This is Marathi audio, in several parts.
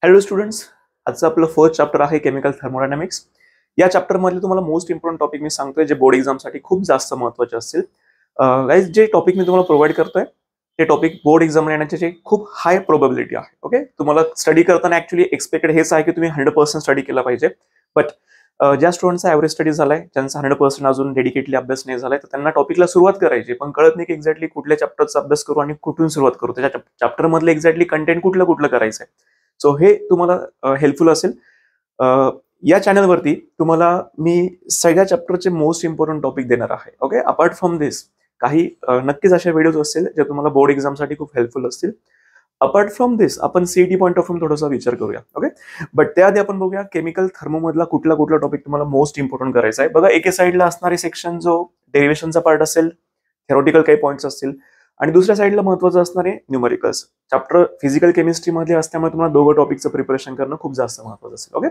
हॅलो स्टुडंट्स, आजचं आपलं फर्स्ट चॅप्टर आहे केमिकल थर्मोडायनामिक्स. या चॅप्टरमधले तुम्हाला मोस्ट इम्पॉर्टंट टॉपिक मी सांगतोय जे बोर्ड एक्झामसाठी खूप जास्त महत्त्वाचे असतील. गाइस, जे टॉपिक मी तुम्हाला प्रोव्हाइड करतोय ते टॉपिक बोर्ड एक्झाम येण्याची खूप हाय प्रोबॅबिलिटी आहे. ओके, तुम्हाला स्टडी करताना ऍक्च्युली एक्सपेक्टेड हेच आहे की तुम्ही 100% स्टडी केला पाहिजे. बट ज्या स्टुडंटचा ॲव्हरेज स्टडी झालाय, ज्यांचा 100% अजून डेडिकेटली अभ्यास नाही झालाय, तर त्यांना टॉपिकला सुरुवात करायची, पण कळत नाही की एक्झॅक्टली कुठल्या चॅप्टरचा अभ्यास करू आणि कुठून सुरुवात करू, त्याच्या चॅप्टरमधलं एक्झॅक्टली कंटेंट कुठलं करायचं आहे. सो हे तुम्हाला हेल्पफुल असेल. या चॅनलवरती तुम्हाला मी सगळ्या चॅप्टरचे मोस्ट इम्पॉर्टंट टॉपिक देणार आहे. ओके, अपार्ट फ्रॉम दिस काही नक्कीच अशा व्हिडिओज असतील जे तुम्हाला बोर्ड एक्झामसाठी खूप हेल्पफुल असतील. अपार्ट फ्रॉम दिस आपण सीईटी पॉईंट ऑफ व्ह्यू थोडासा विचार करूया. ओके, बट त्याआधी आपण बघूया केमिकल थर्मोमधला कुठला टॉपिक तुम्हाला मोस्ट इम्पॉर्टंट करायचा आहे. बघा, एके साईडला असणारे सेक्शन जो डेरिव्हेशनचा पार्ट असेल, थेरोटिकल काही पॉईंट्स असतील, आणि दुसऱ्या साईडला महत्त्वाचं असणारे न्यूमरिकल्स. चॅप्टर फिजिकल केमिस्ट्री मध्ये असल्यामुळे तुम्हाला दोघं टॉपिकचं प्रिपरेशन करणं खूप जास्त महत्त्वाचं असेल. ओके,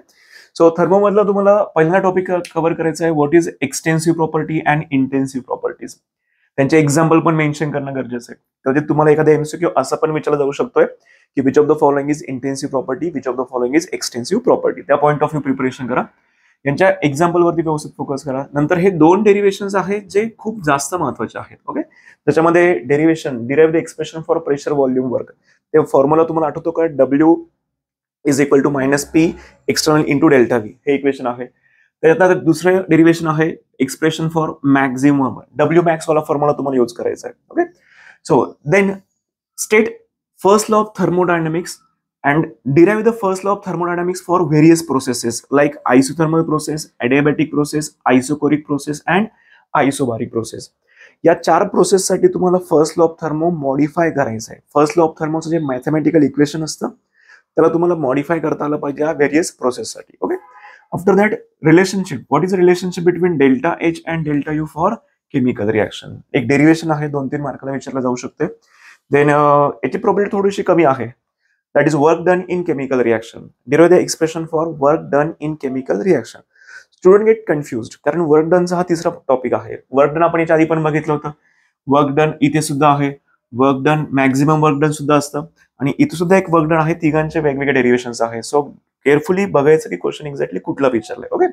सो थर्मोमधला तुम्हाला पहिला टॉपिक कव्हर करायचा आहे, what is extensive property and intensive properties. त्यांचे एक्झाम्पल पण मेन्शन करणं गरजेचं आहे. कधी तुम्हाला एखादा एमसीक्यू असं पण विचारला जाऊ शकतोय की which of the following is intensive property, which of the following is extensive property. त्या पॉईंट ऑफ व्ह्यू प्रिपरेशन करा, यांच्या एक्झाम्पल वरती व्यवस्थित फोकस करा. नंतर हे दोन डेरिव्हेशन्स आहेत जे खूप जास्त महत्त्वाचे आहेत. ओके, त्याच्यामध्ये derivation, derive the expression for pressure volume work, ते फॉर्म्युला तुम्हाला आठवतो का? W is equal to -P external into delta V, हे इक्वेशन आहे. त्याच्यात दुसरं डेरिव्हेशन आहे expression for maximum, W max वाला फॉर्म्युला तुम्हाला यूज करायचा आहे. Okay, so then state first law of thermodynamics and derive the first law of thermodynamics for various processes like isothermal process, adiabatic process, isochoric process and isobaric process. या चार प्रोसेस साठी तुम्हाला first law of thermo modify करायचं आहे. फर्स्ट लॉ ऑफ थर्मोचं जे मॅथमॅटिकल इक्वेशन असतं त्याला तुम्हाला मॉडिफाय करता आलं पाहिजे या व्हेरियस प्रोसेससाठी. Okay, after that relationship, what is relationship between delta H and delta U for chemical reaction. एक डेरिव्हेशन आहे, 2-3 मार्काला विचारलं जाऊ शकते. देन याची प्रोबॅबिलिटी थोडीशी कमी आहे. That is work done in chemical reaction. Derive the expression for work done in chemical reaction. Student get confused कारण वर्क डन हा तिसरा टॉपिक आहे. वर्क डन आपण याच्या आधी पण बघितलं होतं. वर्क डन इथे सुद्धा आहे, work done maximum work done सुद्धा असतं, आणि इथे सुद्धा एक वर्क डन आहे. तिघांचे वेगवेगळे डेरिव्हेशन्स आहे. सो केअरफुली बघायचं की क्वेश्चन एक्झॅक्टली कुठला विचारलाय. Okay,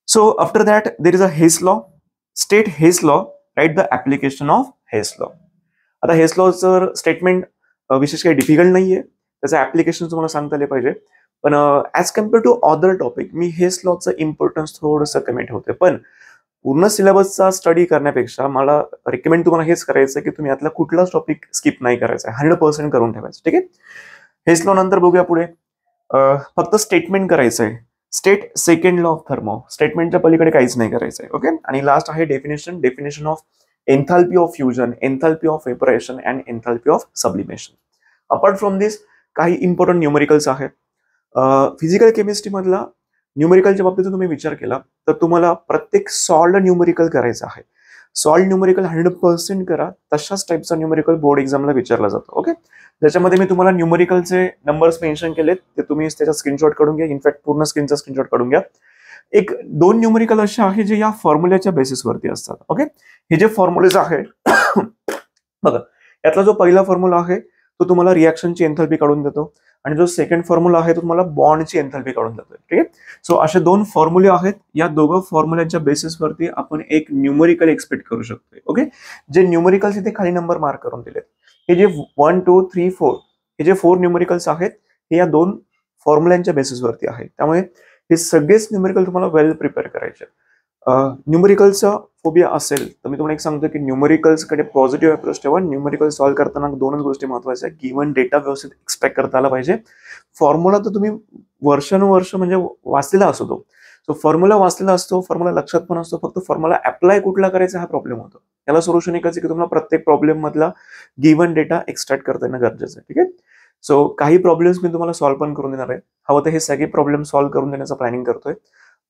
so after that there is a Hess law. State Hess law, write the application of Hess law. आता हेस लॉचं स्टेटमेंट विशेष काही डिफिकल्ट नाहीये, त्याचं ऍप्लिकेशन तुम्हाला सांगता आले पाहिजे. पण as compare to other topic मी हेस लॉचं इम्पॉर्टन्स थोडंसं कमी ठेवते. पण पूर्ण सिलेबसचा स्टडी करण्यापेक्षा मला रिकमेंड तुम्हाला हेच करायचं की तुम्ही यातला कुठलाच टॉपिक स्किप नाही करायचा, 100% करून ठेवायचं. ठीक आहे, हेस लॉ नंतर बघूया पुढे. फक्त स्टेटमेंट करायचं आहे, state second law of thermo. स्टेटमेंटच्या पलीकडे काहीच नाही करायचं आहे. ओके, आणि लास्ट आहे definition of enthalpy of fusion, enthalpy of vaporisation and enthalpy of sublimation. Apart from this काही इम्पॉर्टंट न्यूमेरिकल्स आहेत. फिजिकल केमिस्ट्री मधला न्यूमेरिकलच्या बाबतीत तुम्ही विचार केला तर तुम्हाला प्रत्येक सॉल्ड न्यूमेरिकल करायचं आहे. सॉल्ड न्यूमेरिकल 100% करा, तशाच टाईपचा न्यूमेरिकल बोर्ड एक्झामला विचारला जातो. ओके, ज्याच्यामध्ये मी तुम्हाला न्यूमेरिकलचे नंबर्स मेन्शन केलेत, ते तुम्ही त्याचा स्क्रीनशॉट काढून घ्या. इनफॅक्ट पूर्ण स्क्रीनचा स्क्रीनशॉट काढून घ्या. एक 2 न्यूमेरिकल असे आहे जे या फॉर्म्युल्याच्या बेसिसवरती असतात. ओके, हे जे फॉर्म्युलेज आहेत बघा, यातला जो पहिला फॉर्म्युला आहे तो तुम्हाला रिएक्शनची एन्थाल्पी काढून देतो, आणि जो सेकंड फॉर्म्युला आहे तो तुम्हाला बॉन्डची एन्थाल्पी काढून देतो. ठीक आहे, सो असे 2 फॉर्म्युले आहेत. या दोघं फॉर्म्युल्याच्या बेसिसवरती आपण एक न्यूमेरिकल एक्सपेक्ट करू शकतो. ओके, जे न्यूमेरिकल्स इथे खाली नंबर मार्क करून दिलेत, हे जे 1, 2, 3, 4 हे जे 4 न्यूमेरिकल्स आहेत हे या 2 फॉर्म्युल्यांच्या बेसिसवरती आहेत. त्यामुळे हे सगळेच न्यूमेरिकल तुम्हाला वेल प्रिपेअर करायचे. न्यूमेरिकलचा फोबिया असेल तर मी तुम्हाला एक सांगतो की न्यूमेरिकल्सकडे पॉझिटिव्ह अप्रोच ठेवा. न्यूमेरिकल सॉल्व्ह करताना 2च गोष्टी महत्त्वाच्या आहेत. गिव्हन डेटा व्यवस्थित एक्सपेक्ट करता आला पाहिजे. फॉर्म्युला तर तुम्ही वर्षानुवर्ष म्हणजे वाचलेला असतो तो. सो फॉर्म्युला वाचलेला असतो, फॉर्म्युला लक्षात पण असतो, फक्त फॉर्म्युला अप्लाय कुठला करायचा हा प्रॉब्लेम होतो. याला सोल्युशन एकच आहे की तुम्हाला प्रत्येक प्रॉब्लेम मधला गिव्हन डेटा एक्सट्रॅक्ट करता येणं गरजेचं आहे. ठीक आहे, सो काही प्रॉब्लेम्स मी तुम्हाला सॉल्व्ह पण करून देणार आहे. हवं तर हे सगळे प्रॉब्लेम सॉल्व्ह करून देण्याचं प्लॅनिंग करतोय.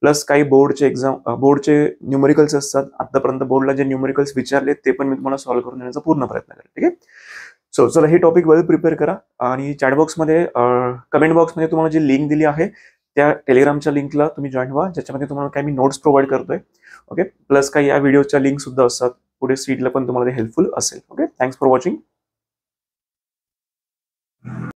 प्लस काही बोर्डचे न्यूमेरिकल्स असतात. आतापर्यंत बोर्डला जे न्यूमेरिकल्स विचारले ते पण मी तुम्हाला सॉल्व्ह करून देण्याचा पूर्ण प्रयत्न करेन. ठीक आहे, सो चला हे टॉपिक वेल प्रिपेअर करा, आणि चॅट बॉक्समध्ये कमेंट बॉक्समध्ये तुम्हाला जी लिंक दिली आहे त्या टेलिग्रामच्या लिंकला तुम्ही जॉईन व्हा, ज्याच्यामध्ये तुम्हाला काही मी नोट्स प्रोव्हाइड करतोय. ओके, प्लस काही या व्हिडिओच्या लिंक सुद्धा असतात, पुढे सीटला पण तुम्हाला ते हेल्पफुल असेल. Okay, thanks for watching.